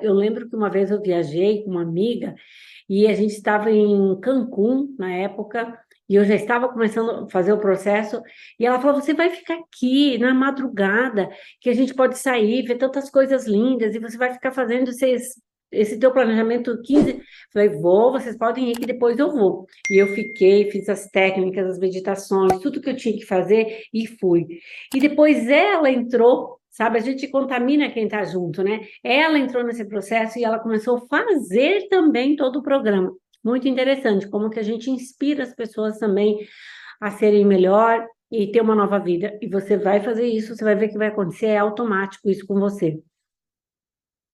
Eu lembro que uma vez eu viajei com uma amiga e a gente estava em Cancún na época e eu já estava começando a fazer o processo e ela falou: Você vai ficar aqui na madrugada, que a gente pode sair, ver tantas coisas lindas e você vai ficar fazendo esse teu planejamento 15. Falei: Vou, vocês podem ir que depois eu vou. E eu fiquei, fiz as técnicas, as meditações, tudo que eu tinha que fazer e fui. E depois ela entrou. Sabe, a gente contamina quem está junto, né? Ela entrou nesse processo e ela começou a fazer também todo o programa. Muito interessante, como que a gente inspira as pessoas também a serem melhor e ter uma nova vida. E você vai fazer isso, você vai ver que vai acontecer, é automático isso com você.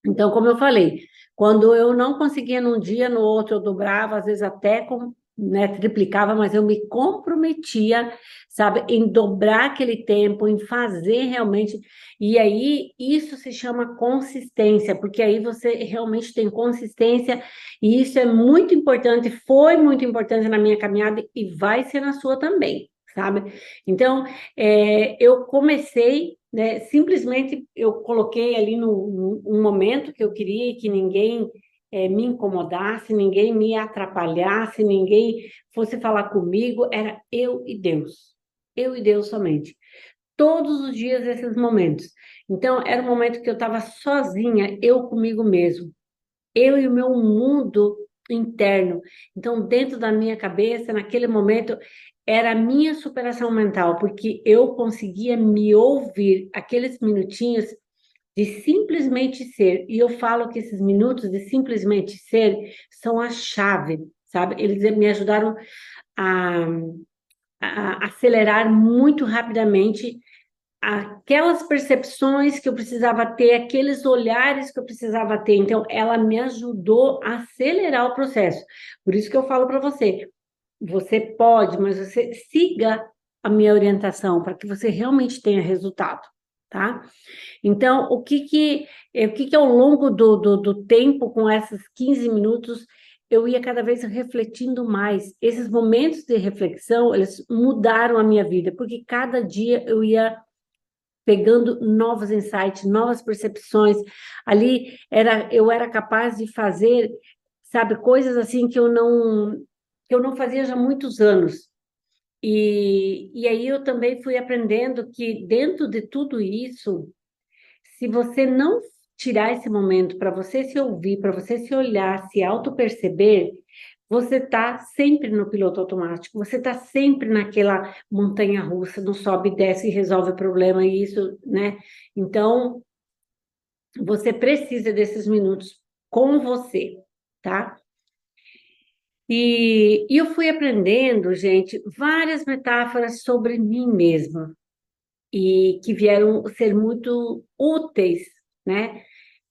Então, como eu falei, quando eu não conseguia num dia, no outro eu dobrava, às vezes até né, triplicava, mas eu me comprometia, sabe, em dobrar aquele tempo, em fazer realmente. E aí isso se chama consistência, porque aí você realmente tem consistência, e isso é muito importante, foi muito importante na minha caminhada e vai ser na sua também. Sabe? Então, eu comecei, né? Simplesmente eu coloquei ali um momento que eu queria que ninguém me incomodasse, ninguém me atrapalhasse, ninguém fosse falar comigo, era eu e Deus somente. Todos os dias esses momentos. Então, era um momento que eu estava sozinha, eu comigo mesmo, eu e o meu mundo interno. Então, dentro da minha cabeça, naquele momento, era a minha superação mental, porque eu conseguia me ouvir aqueles minutinhos de simplesmente ser. E eu falo que esses minutos de simplesmente ser são a chave, sabe? Eles me ajudaram a, a acelerar muito rapidamente aquelas percepções que eu precisava ter, aqueles olhares que eu precisava ter. Então, ela me ajudou a acelerar o processo. Por isso que eu falo para você, você pode, mas você siga a minha orientação para que você realmente tenha resultado, tá? Então, o que que ao longo do tempo, com esses 15 minutos, eu ia cada vez refletindo mais. Esses momentos de reflexão, eles mudaram a minha vida, porque cada dia eu ia pegando novos insights, novas percepções. Ali eu era capaz de fazer, sabe, coisas assim que eu não fazia já há muitos anos. E aí eu também fui aprendendo que dentro de tudo isso, se você não tirar esse momento para você se ouvir, para você se olhar, se auto-perceber, você está sempre no piloto automático, você está sempre naquela montanha russa, não sobe, desce e resolve o problema, e isso, né? Então, você precisa desses minutos com você, tá? E eu fui aprendendo, gente, várias metáforas sobre mim mesma, e que vieram ser muito úteis, né?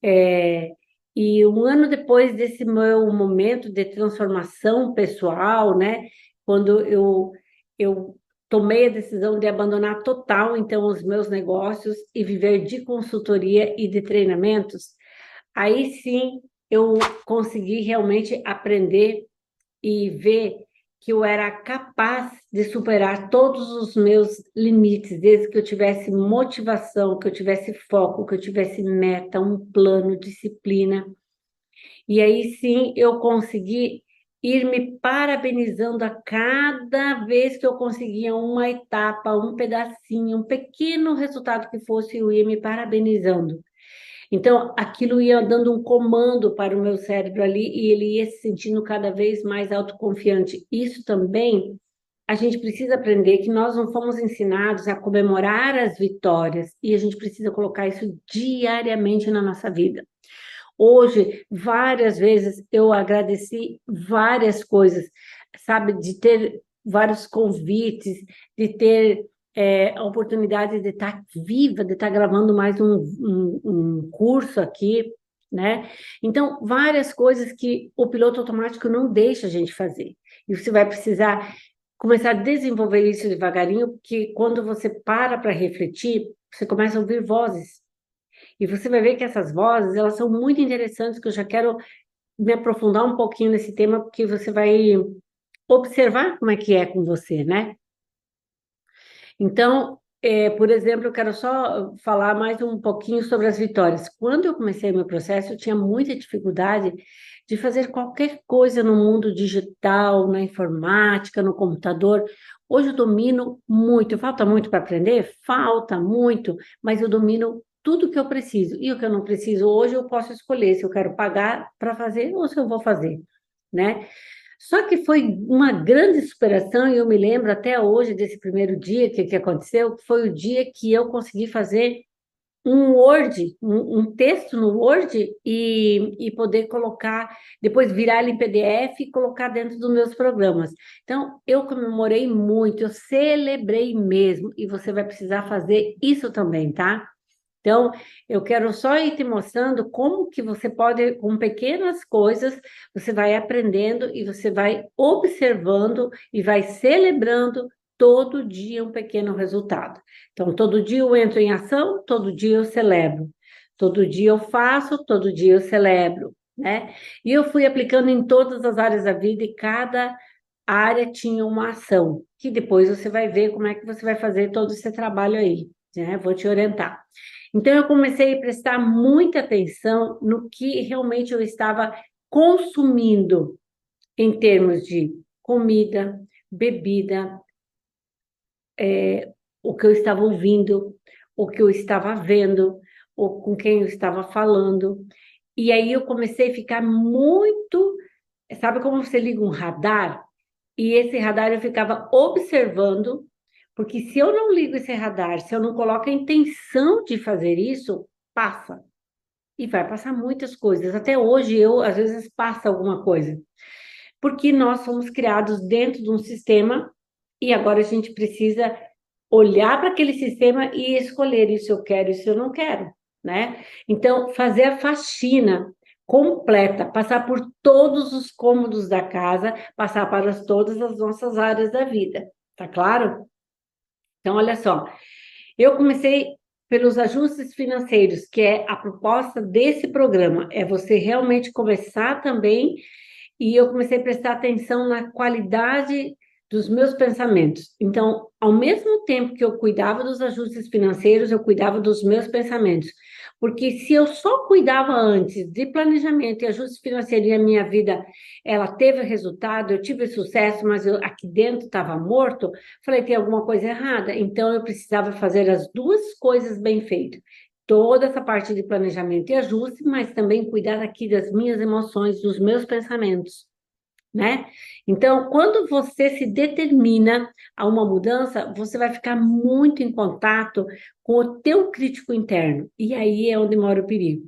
É, e um ano depois desse meu momento de transformação pessoal, né, quando eu tomei a decisão de abandonar total, então, os meus negócios e viver de consultoria e de treinamentos, aí sim eu consegui realmente aprender e ver que eu era capaz de superar todos os meus limites, desde que eu tivesse motivação, que eu tivesse foco, que eu tivesse meta, um plano, disciplina. E aí sim eu consegui ir me parabenizando a cada vez que eu conseguia uma etapa, um pedacinho, um pequeno resultado que fosse, eu ia me parabenizando. Então, aquilo ia dando um comando para o meu cérebro ali e ele ia se sentindo cada vez mais autoconfiante. Isso também a gente precisa aprender que nós não fomos ensinados a comemorar as vitórias e a gente precisa colocar isso diariamente na nossa vida. Hoje, várias vezes eu agradeci várias coisas, sabe, de ter vários convites, de ter a oportunidade de estar viva, de estar gravando mais um curso aqui, né? Então, várias coisas que o piloto automático não deixa a gente fazer. E você vai precisar começar a desenvolver isso devagarinho, porque quando você para refletir, você começa a ouvir vozes. E você vai ver que essas vozes, elas são muito interessantes, que eu já quero me aprofundar um pouquinho nesse tema, porque você vai observar como é que é com você, né? Então, Por exemplo, eu quero só falar mais um pouquinho sobre as vitórias. Quando eu comecei meu processo, eu tinha muita dificuldade de fazer qualquer coisa no mundo digital, na informática, no computador. Hoje eu domino muito. Falta muito para aprender? Falta muito, mas eu domino tudo que eu preciso. E o que eu não preciso hoje, eu posso escolher se eu quero pagar para fazer ou se eu vou fazer, né? Só que foi uma grande superação, e eu me lembro até hoje desse primeiro dia que aconteceu, que foi o dia que eu consegui fazer um Word, um texto no Word e poder colocar, depois virar ele em PDF e colocar dentro dos meus programas. Então, eu comemorei muito, eu celebrei mesmo, e você vai precisar fazer isso também, tá? Então, eu quero só ir te mostrando como que você pode, com pequenas coisas, você vai aprendendo e você vai observando e vai celebrando todo dia um pequeno resultado. Então, todo dia eu entro em ação, todo dia eu celebro. Todo dia eu faço, todo dia eu celebro, né? E eu fui aplicando em todas as áreas da vida e cada área tinha uma ação, que depois você vai ver como é que você vai fazer todo esse trabalho aí, né? Vou te orientar. Então, eu comecei a prestar muita atenção no que realmente eu estava consumindo em termos de comida, bebida, o que eu estava ouvindo, o que eu estava vendo, ou com quem eu estava falando. E aí eu comecei a ficar muito. Sabe como você liga um radar? E esse radar eu ficava observando, porque se eu não ligo esse radar, se eu não coloco a intenção de fazer isso, passa. E vai passar muitas coisas. Até hoje eu, às vezes, passa alguma coisa. Porque nós somos criados dentro de um sistema e agora a gente precisa olhar para aquele sistema e escolher isso eu quero, isso eu não quero, né? Então, fazer a faxina completa, passar por todos os cômodos da casa, passar para todas as nossas áreas da vida, tá claro? Então, olha só, eu comecei pelos ajustes financeiros, que é a proposta desse programa, é você realmente começar também, e eu comecei a prestar atenção na qualidade dos meus pensamentos. Então, ao mesmo tempo que eu cuidava dos ajustes financeiros, eu cuidava dos meus pensamentos. Porque se eu só cuidava antes de planejamento e ajuste financeiro e a minha vida, ela teve resultado, eu tive sucesso, mas eu, aqui dentro estava morto, falei, tem alguma coisa errada. Então, eu precisava fazer as duas coisas bem feitas. Toda essa parte de planejamento e ajuste, mas também cuidar aqui das minhas emoções, dos meus pensamentos, né? Então, quando você se determina a uma mudança, você vai ficar muito em contato com o teu crítico interno. E aí é onde mora o perigo.